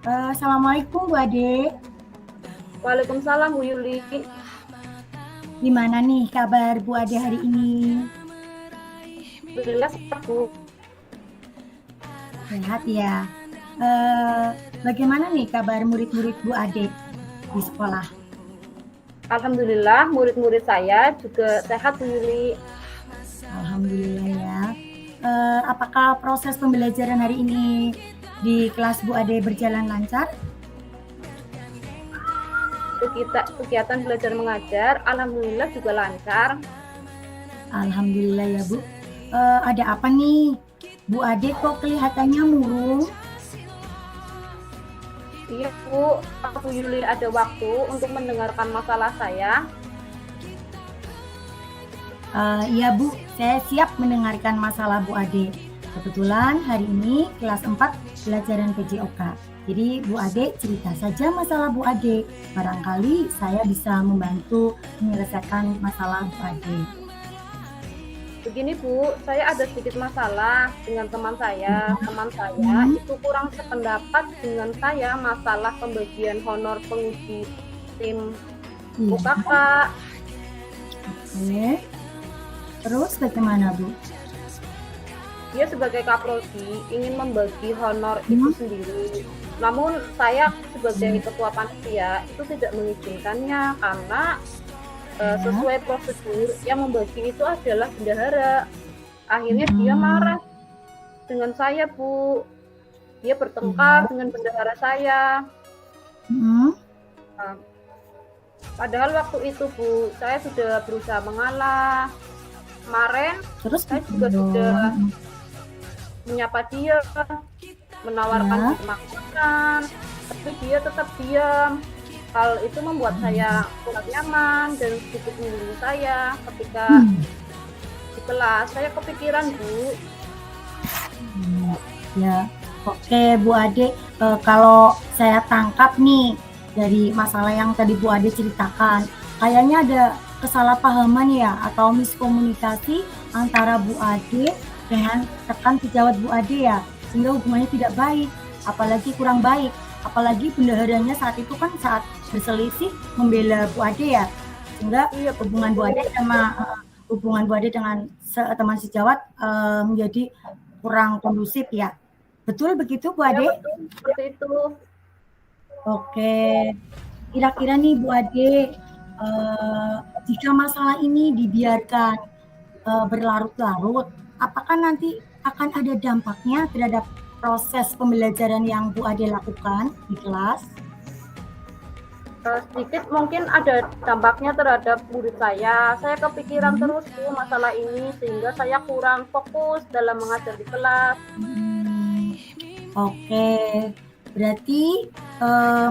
Assalamualaikum Bu Ade. Waalaikumsalam Bu Yuli. Gimana nih kabar Bu Ade hari ini? Alhamdulillah sehat Bu. Sehat ya. Bagaimana nih kabar murid-murid Bu Ade di sekolah? Alhamdulillah murid-murid saya juga sehat Bu Yuli. Alhamdulillah ya. Apakah proses pembelajaran hari ini di kelas Bu Ade berjalan lancar? Kegiatan belajar mengajar alhamdulillah juga lancar. Alhamdulillah ya Bu. Ada apa nih? Bu Ade kok kelihatannya murung? Iya Bu, Bu Yuli ada waktu untuk mendengarkan masalah saya. Iya Bu, saya siap mendengarkan masalah Bu Ade. Kebetulan hari ini kelas 4 pelajaran PJOK. Jadi Bu Ade cerita saja masalah Bu Ade. Barangkali saya bisa membantu menyelesaikan masalah Bu Ade. Begini Bu, saya ada sedikit masalah dengan teman saya. Teman saya itu kurang sependapat dengan saya masalah pembagian honor penguji tim UKK. Oke. Terus bagaimana Bu? Dia sebagai kaprodi ingin membagi honor itu sendiri. Namun saya sebagai ketua panitia itu tidak mengizinkannya karena sesuai prosedur yang membagi itu adalah bendahara. Akhirnya dia marah dengan saya Bu. Dia bertengkar dengan bendahara saya. Nah, padahal waktu itu Bu, saya sudah berusaha mengalah. Kemarin saya juga sudah menyapa dia, menawarkan makanan, tapi dia tetap diam. Hal itu membuat saya kurang nyaman dan sedikit menyinggung saya ketika di kelas. Saya kepikiran Bu. Ya, oke Bu Ade. Kalau saya tangkap nih dari masalah yang tadi Bu Ade ceritakan, kayaknya ada kesalahpahaman ya atau miskomunikasi antara Bu Ade dengan rekan sejawat Bu Ade ya, sehingga hubungannya tidak baik, apalagi kurang baik. Apalagi bendaharanya saat itu kan saat berselisih membela Bu Ade ya, sehingga hubungan Bu Ade dengan teman sejawat menjadi kurang kondusif ya. Betul begitu Bu Ade? Ya, betul, seperti itu. Oke, kira-kira nih Bu Ade, jika masalah ini dibiarkan berlarut-larut, apakah nanti akan ada dampaknya terhadap proses pembelajaran yang Bu Ade lakukan di kelas? Sedikit mungkin ada dampaknya terhadap murid saya. Saya kepikiran terus Bu masalah ini sehingga saya kurang fokus dalam mengajar di kelas. Oke, berarti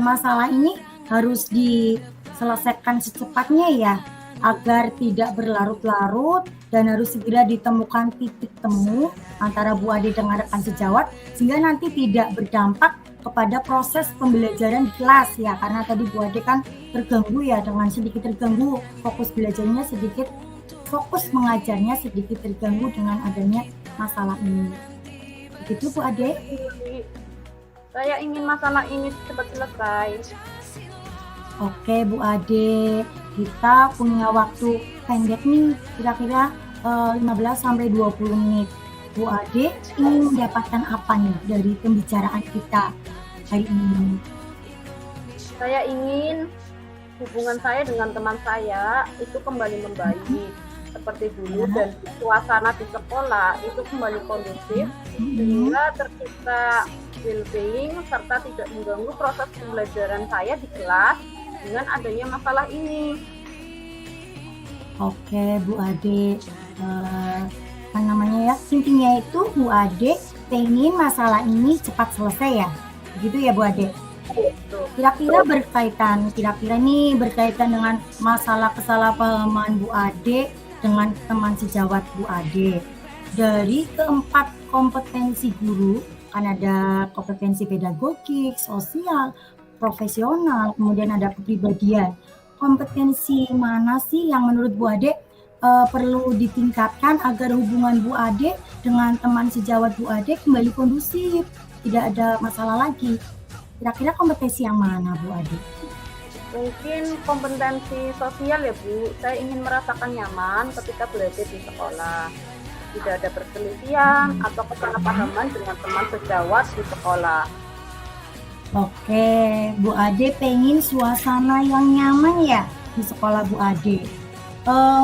masalah ini harus diselesaikan secepatnya ya, agar tidak berlarut-larut dan harus segera ditemukan titik temu antara Bu Ade dengan rekan sejawat sehingga nanti tidak berdampak kepada proses pembelajaran di kelas ya, karena tadi Bu Ade kan terganggu ya, dengan sedikit terganggu fokus belajarnya, sedikit fokus mengajarnya sedikit terganggu dengan adanya masalah ini. Begitu Bu Ade? Saya ingin masalah ini cepat selesai. Oke Bu Ade, kita punya waktu pendek nih, kira-kira 15-20 menit. Bu Ade ingin mendapatkan apa nih dari pembicaraan kita hari ini? Saya ingin hubungan saya dengan teman saya itu kembali membaik seperti dulu dan suasana di sekolah itu kembali kondusif sehingga tercipta well-being serta tidak mengganggu proses pembelajaran saya di kelas dengan adanya masalah ini. Oke Bu Ade, apa namanya ya, intinya itu Bu Ade pengen masalah ini cepat selesai ya, begitu ya Bu Ade? Kira-kira berkaitan dengan masalah kesalahpahaman Bu Ade dengan teman sejawat Bu Ade. Dari keempat kompetensi guru, kan ada kompetensi pedagogik, sosial, profesional, kemudian ada kepribadian. Kompetensi mana sih yang menurut Bu Ade perlu ditingkatkan agar hubungan Bu Ade dengan teman sejawat Bu Ade kembali kondusif, tidak ada masalah lagi? Kira-kira kompetensi yang mana Bu Ade? Mungkin kompetensi sosial ya Bu, saya ingin merasakan nyaman ketika belajar di sekolah. Tidak ada perselisihan atau kesalahpahaman dengan teman sejawat di sekolah. Oke, Bu Ade pengen suasana yang nyaman ya di sekolah Bu Ade.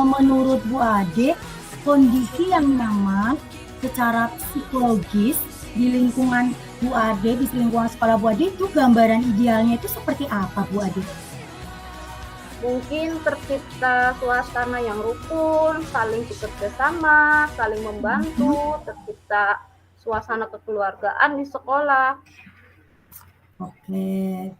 Menurut Bu Ade, kondisi yang nyaman secara psikologis di lingkungan Bu Ade, di lingkungan sekolah Bu Ade itu gambaran idealnya itu seperti apa Bu Ade? Mungkin tercipta suasana yang rukun, saling bekerja sama, saling membantu, tercipta suasana kekeluargaan di sekolah. Oke,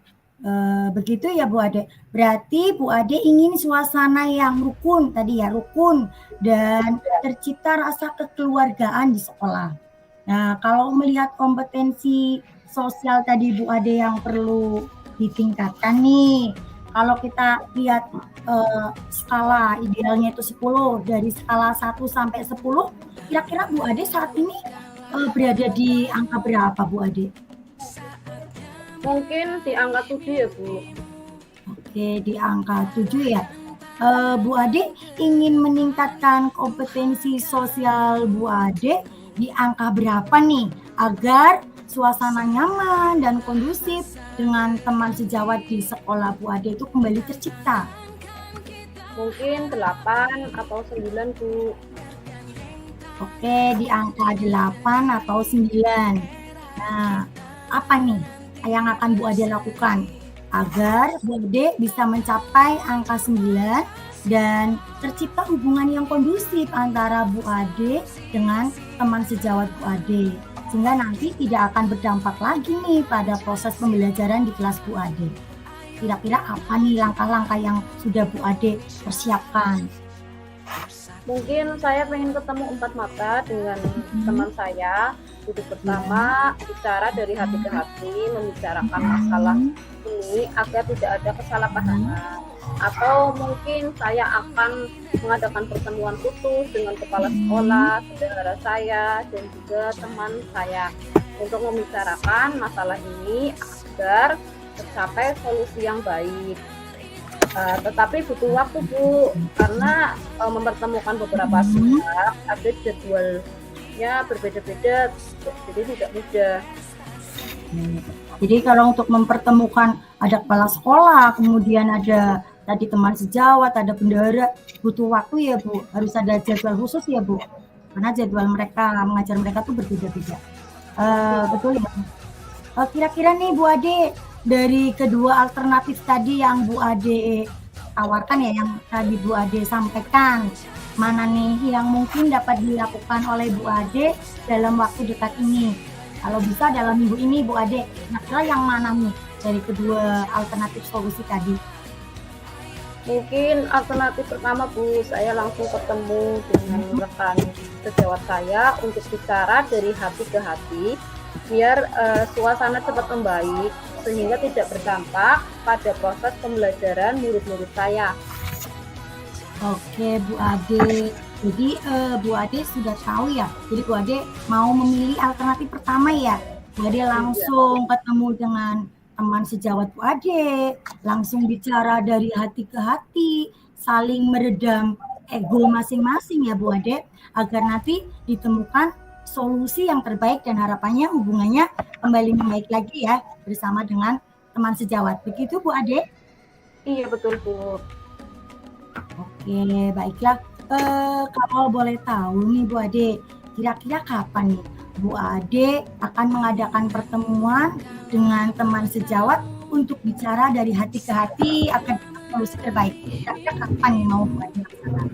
begitu ya Bu Ade. Berarti Bu Ade ingin suasana yang rukun tadi ya, rukun dan tercipta rasa kekeluargaan di sekolah. Nah, kalau melihat kompetensi sosial tadi Bu Ade yang perlu ditingkatkan nih, kalau kita lihat skala idealnya itu 10, dari skala 1 sampai 10, kira-kira Bu Ade saat ini berada di angka berapa Bu Ade? Mungkin di angka 7 ya Bu. Oke, di angka 7 ya. Bu Ade ingin meningkatkan kompetensi sosial Bu Ade di angka berapa nih agar suasana nyaman dan kondusif dengan teman sejawat di sekolah Bu Ade itu kembali tercipta? Mungkin 8 atau 9 Bu. Oke, di angka 8 atau 9. Nah, apa nih yang akan Bu Ade lakukan agar Bu Ade bisa mencapai angka 9 dan tercipta hubungan yang kondusif antara Bu Ade dengan teman sejawat Bu Ade, sehingga nanti tidak akan berdampak lagi nih pada proses pembelajaran di kelas Bu Ade. Kira-kira apa nih langkah-langkah yang sudah Bu Ade persiapkan? Mungkin saya pengen ketemu 4 mata dengan teman saya, duduk bersama, bicara dari hati ke hati, membicarakan masalah ini agar tidak ada kesalahpahaman. Atau mungkin saya akan mengadakan pertemuan khusus dengan kepala sekolah, saudara saya, dan juga teman saya untuk membicarakan masalah ini agar tercapai solusi yang baik. Tetapi butuh waktu Bu, karena mempertemukan beberapa pihak ada jadwalnya berbeda-beda, jadi tidak mudah. Jadi kalau untuk mempertemukan ada kepala sekolah, kemudian ada tadi teman sejawat, ada bendahara, butuh waktu ya Bu, harus ada jadwal khusus ya Bu, karena jadwal mereka mengajar mereka tuh berbeda-beda. Betul ya. Kira-kira nih Bu Ade, dari kedua alternatif tadi yang Bu Ade tawarkan ya, yang tadi Bu Ade sampaikan, mana nih yang mungkin dapat dilakukan oleh Bu Ade dalam waktu dekat ini? Kalau bisa dalam minggu ini Bu Ade, kira-kira yang mana nih dari kedua alternatif solusi tadi? Mungkin alternatif pertama Bu, saya langsung ketemu dengan rekan sejawat saya untuk bicara dari hati ke hati, biar suasana cepat membaik sehingga tidak berdampak pada proses pembelajaran murid-murid saya. Oke Bu Ade, jadi Bu Ade sudah tahu ya, jadi Bu Ade mau memilih alternatif pertama ya, Bu Ade langsung ketemu dengan teman sejawat Bu Ade, langsung bicara dari hati ke hati, saling meredam ego masing-masing ya Bu Ade, agar nanti ditemukan solusi yang terbaik dan harapannya hubungannya kembali membaik lagi ya bersama dengan teman sejawat. Begitu Bu Ade? Iya betul Bu. Oke, baiklah. Kalau boleh tahu nih Bu Ade, kira-kira kapan nih Bu Ade akan mengadakan pertemuan dengan teman sejawat untuk bicara dari hati ke hati akan solusi terbaik? Kira-kira kapan nih mau Bu Ade laksanakan?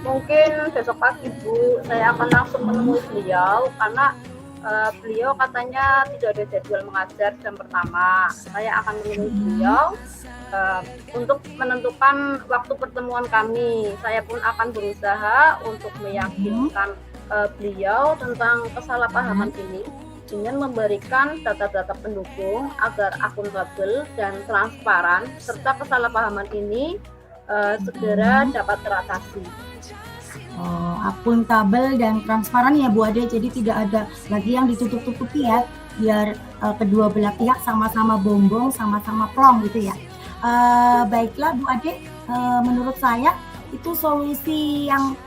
Mungkin besok pagi Bu, saya akan langsung menemui beliau karena beliau katanya tidak ada jadwal mengajar jam pertama. Saya akan menemui beliau untuk menentukan waktu pertemuan kami. Saya pun akan berusaha untuk meyakinkan beliau tentang kesalahpahaman ini dengan memberikan data-data pendukung agar akuntabel dan transparan serta kesalahpahaman ini segera dapat teratasi. Akuntabel dan transparan ya Bu Ade, jadi tidak ada lagi yang ditutup-tutupi ya. biar kedua belah pihak sama-sama bongbong, sama-sama plong gitu ya. Baiklah Bu Ade, menurut saya itu solusi yang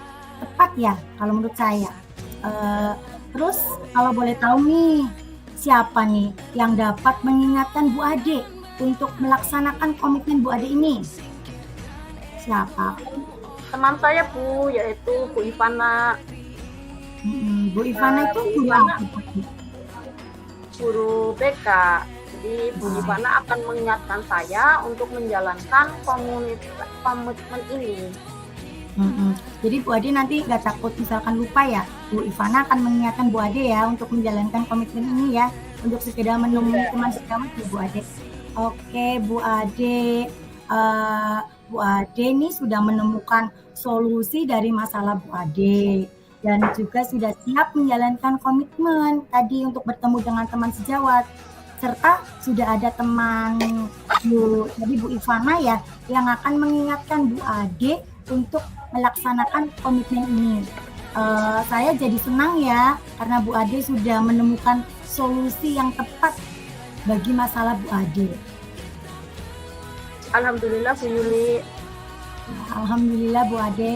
tepat ya kalau menurut saya. Terus kalau boleh tahu nih, siapa nih yang dapat mengingatkan Bu Ade untuk melaksanakan komitmen Bu Ade ini? Siapa? Teman saya Bu, yaitu Bu Ivana. Bu Ivana itu Bu guru Ivana apa? guru BK. Jadi Bu Ivana akan mengingatkan saya untuk menjalankan komitmen ini. Jadi Bu Ade nanti nggak takut misalkan lupa ya, Bu Ivana akan mengingatkan Bu Ade ya untuk menjalankan komitmen ini ya, untuk sekedar menemui teman sejawat ya Bu Ade. Oke Bu Ade, Bu Ade nih sudah menemukan solusi dari masalah Bu Ade dan juga sudah siap menjalankan komitmen tadi untuk bertemu dengan teman sejawat, serta sudah ada teman Bu Ivana ya yang akan mengingatkan Bu Ade untuk melaksanakan komitmen ini. Saya jadi senang ya karena Bu Ade sudah menemukan solusi yang tepat bagi masalah Bu Ade. Alhamdulillah Bu Yuli. Alhamdulillah Bu Ade.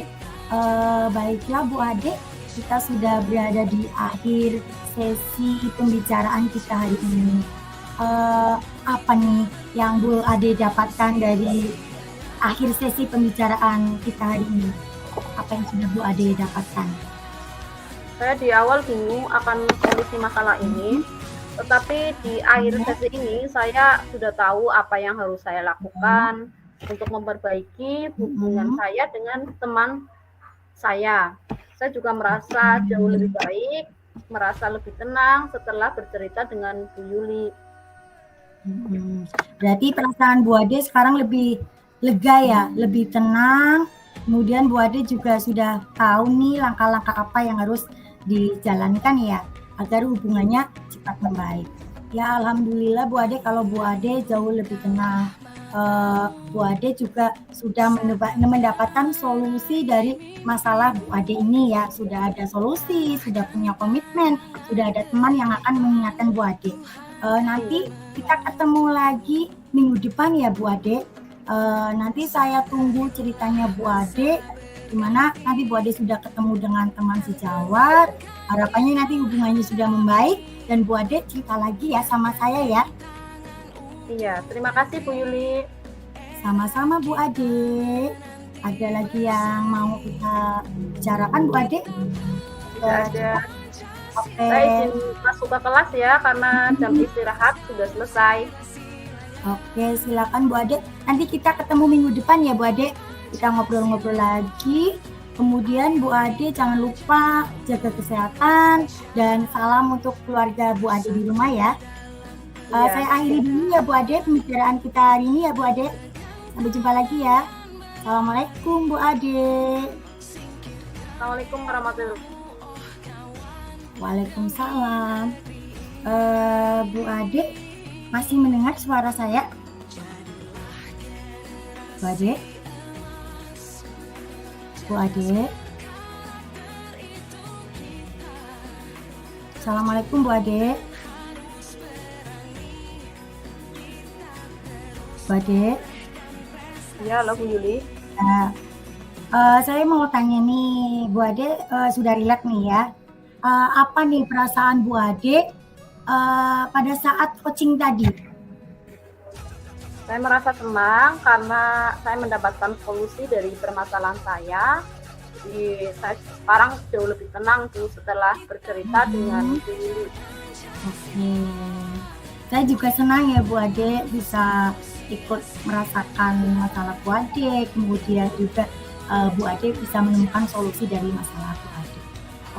Baiklah Bu Ade, kita sudah berada di akhir sesi pembicaraan kita hari ini. Apa nih yang Bu Ade dapatkan dari akhir sesi pembicaraan kita hari ini? Apa yang sudah Bu Ade dapatkan? Saya di awal bingung akan solusi masalah ini, tetapi di akhir sesi ini saya sudah tahu apa yang harus saya lakukan untuk memperbaiki hubungan saya dengan teman saya. Saya juga merasa jauh lebih baik, merasa lebih tenang setelah bercerita dengan Bu Yuli. Berarti perasaan Bu Ade sekarang lebih lega ya, lebih tenang. Kemudian Bu Ade juga sudah tahu nih langkah-langkah apa yang harus dijalankan ya agar hubungannya cepat membaik. Ya Alhamdulillah Bu Ade, kalau Bu Ade jauh lebih tenang. Bu Ade juga sudah mendapatkan solusi dari masalah Bu Ade ini ya. Sudah ada solusi, sudah punya komitmen, sudah ada teman yang akan mengingatkan Bu Ade. Nanti kita ketemu lagi minggu depan ya Bu Ade. Nanti saya tunggu ceritanya Bu Ade, dimana nanti Bu Ade sudah ketemu dengan teman sejawat. Harapannya nanti hubungannya sudah membaik dan Bu Ade cerita lagi ya sama saya ya. Iya, terima kasih Bu Yuli. Sama-sama Bu Ade. Ada lagi yang mau kita bicarakan Bu Ade? Tidak ada. Oke. Saya izin masuk ke kelas ya karena jam istirahat sudah selesai. Oke, silakan Bu Ade. Nanti kita ketemu minggu depan ya Bu Ade. Kita ngobrol-ngobrol lagi. Kemudian Bu Ade jangan lupa jaga kesehatan dan salam untuk keluarga Bu Ade di rumah ya. Saya akhiri dulu ya Bu Ade pembicaraan kita hari ini ya Bu Ade. Sampai jumpa lagi ya. Assalamualaikum Bu Ade. Assalamualaikum warahmatullahi wabarakatuh. Waalaikumsalam. Bu Ade masih mendengar suara saya? Bu Ade? Bu Ade? Assalamualaikum Bu Ade. Bu Ade? Ya, halo Bu Yuli. Saya mau tanya nih, Bu Ade sudah relate nih ya. Apa nih perasaan Bu Ade pada saat coaching tadi? Saya merasa senang karena saya mendapatkan solusi dari permasalahan saya. Jadi saya sekarang jauh lebih tenang tuh setelah bercerita dengan Bu Yuli. Oke. Saya juga senang ya Bu Ade bisa ikut merasakan masalah Bu Ade, kemudian juga Bu Ade bisa menemukan solusi dari masalah Bu Ade.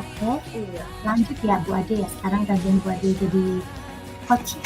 Oke, Iya. lanjut ya Bu Ade ya. Sekarang gantian Bu Ade jadi coach.